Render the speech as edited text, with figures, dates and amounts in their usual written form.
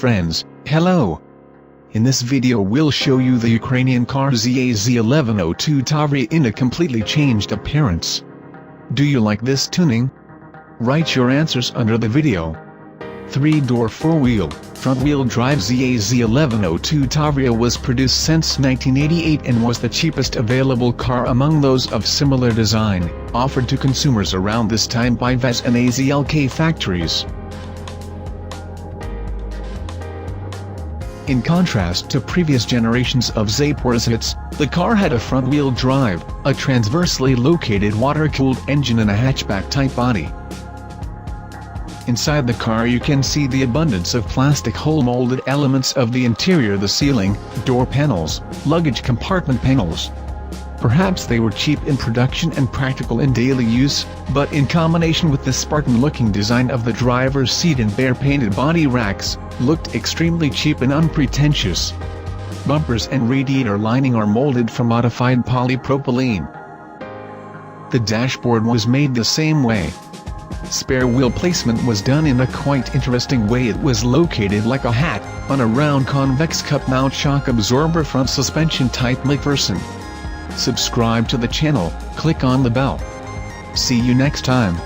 friends, hello! In this video we'll show you the Ukrainian car ZAZ-1102 Tavria in a completely changed appearance. Do you like this tuning? Write your answers under the video. 3-door 4-wheel, front-wheel drive ZAZ-1102 Tavria was produced since 1988 and was the cheapest available car among those of similar design, offered to consumers around this time by VAZ and AZLK factories. In contrast to previous generations of Zaporozhets, the car had a front-wheel drive, a transversely located water-cooled engine and a hatchback-type body. Inside the car you can see the abundance of plastic hole-molded elements of the interior: the ceiling, door panels, luggage compartment panels. Perhaps they were cheap in production and practical in daily use, but in combination with the Spartan-looking design of the driver's seat and bare-painted body racks, looked extremely cheap and unpretentious. Bumpers and radiator lining are molded from modified polypropylene. The dashboard was made the same way. Spare wheel placement was done in a quite interesting way. It was located like a hat, on a round convex cup mount shock absorber front suspension type McPherson. Subscribe to the channel, click on the bell. See you next time.